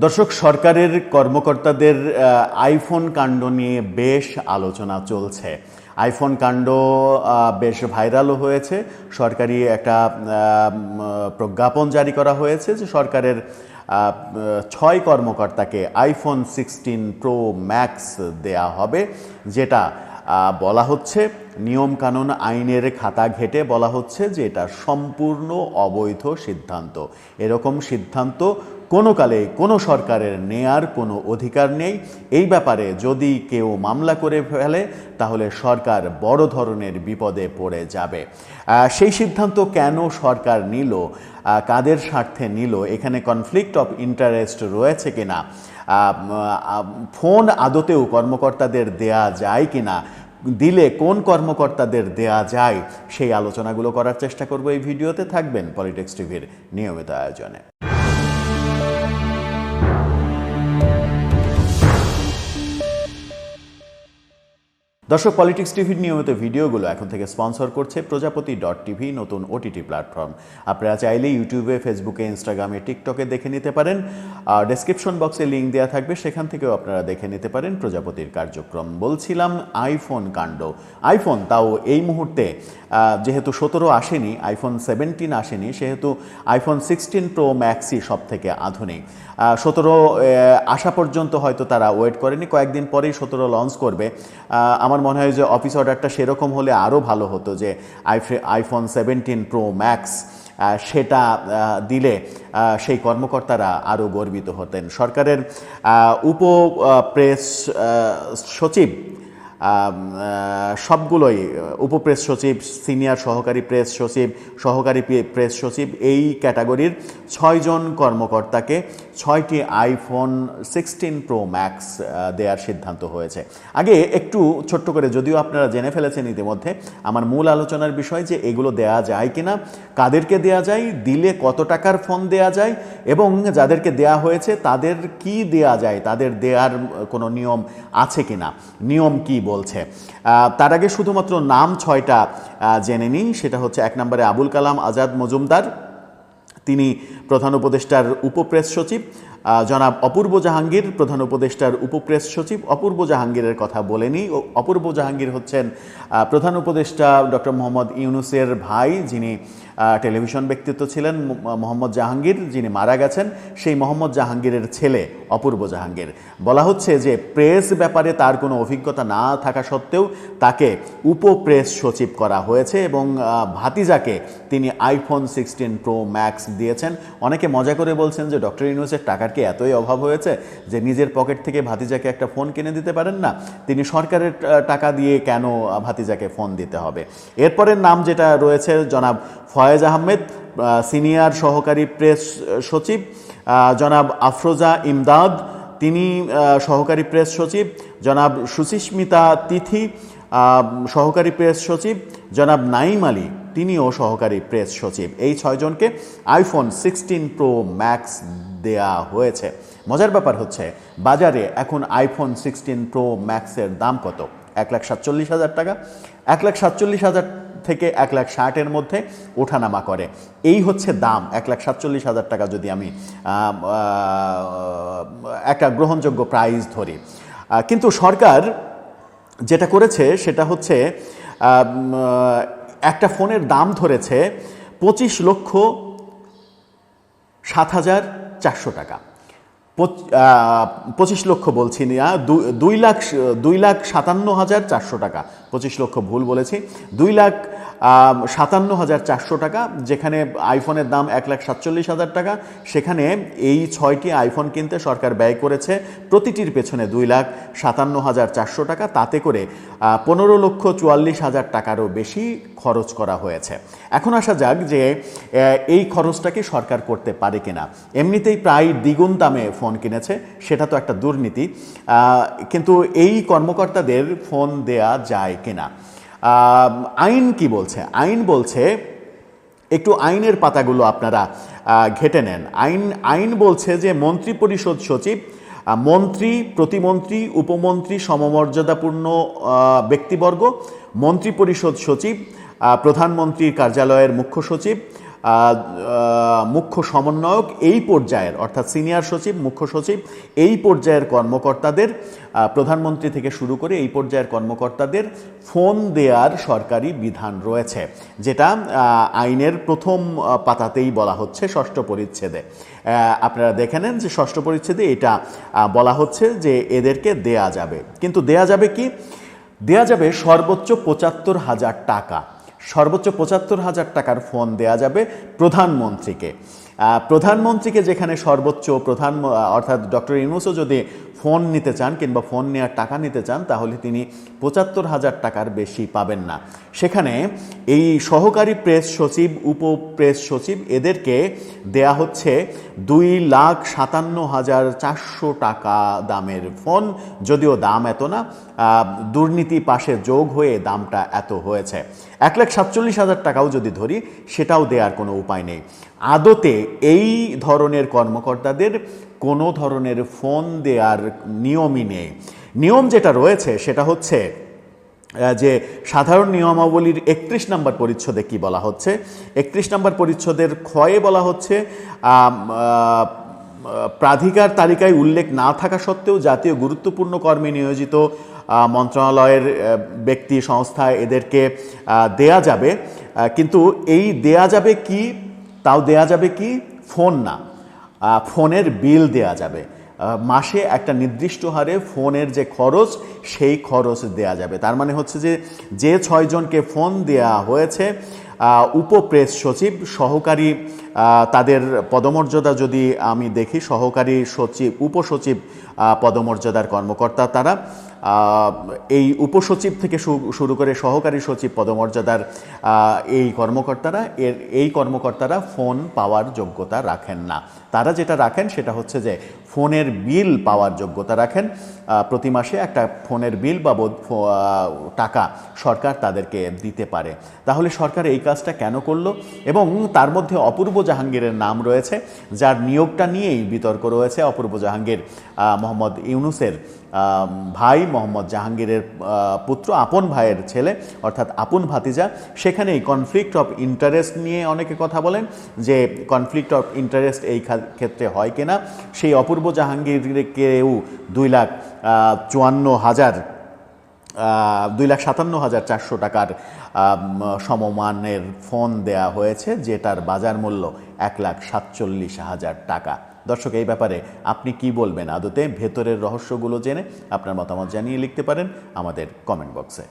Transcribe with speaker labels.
Speaker 1: দর্শক, সরকারের কর্মকর্তাদের আইফোন কাণ্ড নিয়ে বেশ আলোচনা চলছে। আইফোন কাণ্ড বেশ ভাইরালও হয়েছে। সরকারি একটা প্রজ্ঞাপন জারি করা হয়েছে যে সরকারের 6 কর্মকর্তাকে আইফোন 16 প্রো ম্যাক্স দেয়া হবে, যেটা বলা হচ্ছে নিয়মকানুন আইনের খাতা ঘেঁটে বলা হচ্ছে যে এটা সম্পূর্ণ অবৈধ সিদ্ধান্ত। এরকম সিদ্ধান্ত কোনো কালে কোনো সরকারের নেয়ার কোনো অধিকার নেই। এই ব্যাপারে যদি কেউ মামলা করে ফেলে তাহলে সরকার বড় ধরনের বিপদে পড়ে যাবে। সেই সিদ্ধান্ত কেন সরকার নিল, কাদের স্বার্থে নিল, এখানে কনফ্লিক্ট অফ ইন্টারেস্ট রয়েছে কিনা, ফোন আদতেও কর্মকর্তাদের দেয়া যায় কিনা, দিলে কোন কর্মকর্তাদের দেয়া যায়, সেই আলোচনাগুলো করার চেষ্টা করব এই ভিডিওতে। থাকবেন পলিটিক্স টিভির নিয়মিত আয়োজনে। দর্শক, পলিটিক্স টিভির নিয়মিত ভিডিওগুলো এখন থেকে স্পন্সর করছে প্রজাপতি.টিভি, নতুন ওটিটি প্ল্যাটফর্ম। আপনারা চাইলে ইউটিউবে, ফেসবুকে, ইনস্টাগ্রামে, টিকটকে দেখে নিতে পারেন। ডেসক্রিপশন বক্সে লিঙ্ক দেওয়া থাকবে, সেখান থেকেও আপনারা দেখে নিতে পারেন প্রজাপতির কার্যক্রম। বলছিলাম আইফোন কাণ্ড। আইফোন, তাও এই মুহূর্তে যেহেতু 17 আসেনি, আইফোন 17 আসেনি, সেহেতু আইফোন 16 প্রো ম্যাক্সই সব থেকে আধুনিক। 17 আসা পর্যন্ত হয়তো তারা ওয়েট করেনি, কয়েকদিন পরেই 17 লঞ্চ করবে। আমার মনে হয় যে অফিস অর্ডারটা সেরকম হলে আরও ভালো হতো, যে আইফোন 17 প্রো ম্যাক্স সেটা দিলে সেই কর্মকর্তারা আরও গর্বিত হতেন। সরকারের উপ প্রেস সচিব, সবগুলোই উপপ্রেস সচিব, সিনিয়র সহকারী প্রেস সচিব, সহকারী প্রেস সচিব, এই ক্যাটাগরির 6 জন কর্মকর্তাকে 6টি আইফোন 16 প্রো ম্যাক্স দেওয়ার সিদ্ধান্ত হয়েছে। আগে একটু ছোট্ট করে, যদিও আপনারা জেনে ফেলেছেন ইতিমধ্যে, আমার মূল আলোচনার বিষয় যে এগুলো দেয়া যায় কিনা, কাদেরকে দেয়া যায়, দিলে কত টাকার ফোন দেয়া যায়, এবং যাদেরকে দেয়া হয়েছে তাদের কি দেয়া যায়, তাদের দেয়ার কোনো নিয়ম আছে কিনা, নিয়ম কি বলছে। তার আগে শুধুমাত্র নাম 6টা জেনে নিই। সেটা হচ্ছে, 1 নম্বরে আবুল কালাম আজাদ মজুমদার, তিনি প্রধান উপদেষ্টার উপপ্রেস সচিব। জনাব অপূর্ব জাহাঙ্গীর, প্রধান উপদেষ্টার উপপ্রেস সচিব। অপূর্ব জাহাঙ্গীরের কথা বলেনি। অপূর্ব জাহাঙ্গীর হচ্ছেন প্রধান উপদেষ্টা ডক্টর মোহাম্মদ ইউনূসের ভাই, যিনি টেলিভিশন ব্যক্তিত্ব ছিলেন, মোহাম্মদ জাহাঙ্গীর, যিনি মারা গেছেন। সেই মোহাম্মদ জাহাঙ্গীরের ছেলে অপূর্ব জাহাঙ্গীর। বলা হচ্ছে যে প্রেস ব্যাপারে তার কোনো অভিজ্ঞতা না থাকা সত্ত্বেও তাকে উপপ্রেস সচিব করা হয়েছে, এবং ভাতিজাকে তিনি আইফোন 16 প্রো ম্যাক্স দিয়েছেন। অনেকে মজা করে বলছেন যে ডক্টর ইউনূসের টাকার কি এতই অভাব হয়েছে যে নিজের পকেট থেকে ভাতিজাকে একটা ফোন কিনে দিতে পারেন না? তিনি সরকারের টাকা দিয়ে কেন ভাতিজাকে ফোন দিতে হবে? এরপরের নাম যেটা রয়েছে, জনাব ফয়েজ আহমেদ, সিনিয়র সহকারী প্রেস সচিব। জনাব আফরোজা ইমদাদ, তিনি সহকারী প্রেস সচিব। জনাব সুচিস্মিতা তিথি, সহকারী প্রেস সচিব। জনাব নাইম আলী, তিনিও সহকারী প্রেস সচিব। এই 6 জনকে আইফোন 16 প্রো ম্যাক্স দেয়া হয়েছে। মজার ব্যাপার হচ্ছে, বাজারে এখন আইফোন 16 প্রো ম্যাক্সের দাম কত? 1,47,000 টাকা। 1,47,000 থেকে 1,60,000-এর মধ্যে ওঠানামা করে। এই হচ্ছে দাম। 1,47,000 টাকা যদি আমি একটা গ্রহণযোগ্য প্রাইস ধরি। কিন্তু সরকার যেটা করেছে সেটা হচ্ছে, একটা ফোনের দাম ধরেছে 25,07,400 টাকা। 25 লক্ষ বলছি না, 2,57,400 টাকা। 25 লক্ষ ভুল বলেছি, 2,57,400 টাকা। যেখানে আইফোনের দাম 1,47,000 টাকা, সেখানে এই 6টি আইফোন কিনতে সরকার ব্যয় করেছে প্রতিটির পেছনে 2,57,400 টাকা। তাতে করে 15,44,000 টাকারও বেশি খরচ করা হয়েছে। এখন আসা যাক যে এই খরচটা কি সরকার করতে পারে কিনা। এমনিতেই প্রায় দ্বিগুণ দামে ফোন কিনেছে, সেটা তো একটা দুর্নীতি। কিন্তু এই কর্মকর্তাদের ফোন দেয়া যায় কিনা, আইন কি বলছে? আইন বলছে, একটু আইনের পাতাগুলো আপনারা ঘেটে নেন। আইন বলছে যে মন্ত্রী পরিষদ সচিব, মন্ত্রী, প্রতিমন্ত্রী, উপমন্ত্রী, সমমর্যাদাপূর্ণ ব্যক্তিবর্গ, মন্ত্রী পরিষদ সচিব, প্রধানমন্ত্রীর কার্যালয়ের মুখ্য সচিব, মুখ্য সমন্বয়ক এই পর্যায়ের অর্থাৎ সিনিয়র সচিব, মুখ্য সচিব এই পর্যায়ের কর্মকর্তাদের, প্রধানমন্ত্রী থেকে শুরু করে এই পর্যায়ের কর্মকর্তাদের ফোন দেওয়ার সরকারি বিধান রয়েছে, যেটা আইনের প্রথম পাতাতেই বলা হচ্ছে ৬ষ্ঠ পরিচ্ছেদে। আপনারা দেখে নেন যে ৬ষ্ঠ পরিচ্ছেদে এটা বলা হচ্ছে যে এদেরকে দেয়া যাবে। কিন্তু দেয়া যাবে কি? দেয়া যাবে সর্বোচ্চ ৭৫,০০০ টাকা, সর্বোচ্চ ৭৫,০০০ টাকার ফোন দেয়া যাবে প্রধানমন্ত্রীকে। প্রধানমন্ত্রীকে যেখানে সর্বোচ্চ অর্থাৎ ডক্টর ইউনূসও যদি ফোন নিতে চান কিংবা ফোন নেওয়ার টাকা নিতে চান, তাহলে তিনি ৭৫,০০০ টাকার বেশি পাবেন না। সেখানে এই সহকারী প্রেস সচিব, উপ প্রেস সচিব এদেরকে দেয়া হচ্ছে ২,৫৭,৪০০ টাকা দামের ফোন। যদিও দাম এত না, দুর্নীতি পাশে যোগ হয়ে দামটা এত হয়েছে। ১,৪৭,০০০ টাকাও যদি ধরি, সেটাও দেওয়ার কোনো উপায় নেই। আদতে এই ধরনের কর্মকর্তাদের কোনো ধরনের ফোন দেওয়ার নিয়মই নেই। নিয়ম যেটা রয়েছে সেটা হচ্ছে যে সাধারণ নিয়মাবলীর ৩১ নম্বর পরিচ্ছদে কি বলা হচ্ছে, ৩১ নম্বর পরিচ্ছদের ক্ষয়ে বলা হচ্ছে প্রাধিকার তালিকায় উল্লেখ না থাকা সত্ত্বেও জাতীয় গুরুত্বপূর্ণ কর্মে নিয়োজিত মন্ত্রণালয়ের ব্যক্তি সংস্থা এদেরকে দেয়া যাবে। কিন্তু এই দেয়া যাবে কি? তাও দেয়া যাবে কি? ফোন না, ফোনের বিল দেয়া যাবে। মাসে একটা নির্দিষ্ট হারে ফোনের যে খরচ, সেই খরচ দেয়া যাবে। তার মানে হচ্ছে যে ৬ জনকে ফোন দেয়া হয়েছে, উপপ্রেস সচিব, সহকারী, তাদের পদমর্যাদা যদি আমি দেখি, সহকারী সচিব, উপসচিব পদমর্যাদার কর্মকর্তা তারা। এই উপসচিব থেকে শুরু করে সহকারী সচিব পদমর্যাদার এই কর্মকর্তারা ফোন পাওয়ার যোগ্যতা রাখেন না। তারা যেটা রাখেন সেটা হচ্ছে যে ফোনের বিল পাওয়ার যোগ্যতা রাখেন। প্রতি মাসে একটা ফোনের বিল বাবদ টাকা সরকার তাদেরকে দিতে পারে। তাহলে সরকার এই কাজটা কেন করলো? এবং তার মধ্যে অপূর্ব জাহাঙ্গীরের নাম রয়েছে, যার নিয়োগটা নিয়েই বিতর্ক রয়েছে। অপূর্ব জাহাঙ্গীর মোহাম্মদ ইউনূসের ভাই, মোহাম্মদ জাহাঙ্গীরের পুত্র, আপন ভাইয়ের ছেলে, অর্থাৎ আপন ভাতিজা। সেখানেই কনফ্লিক্ট অফ ইন্টারেস্ট নিয়ে অনেকে কথা বলেন যে কনফ্লিক্ট অফ ইন্টারেস্ট এই ক্ষেত্রে হয় কিনা। সেই অপূর্ব জাহাঙ্গীরকেও ২,৫৭,৪০০ টাকার সমমানের ফোন দেয়া হয়েছে, যেটার বাজার মূল্য ১,৪৭,০০০ টাকা। দর্শক, এই ব্যাপারে আপনি কি বলবেন? আদতে ভেতরের রহস্যগুলো জেনে আপনার মতামত জানিয়ে লিখতে পারেন আমাদের কমেন্ট বক্সে।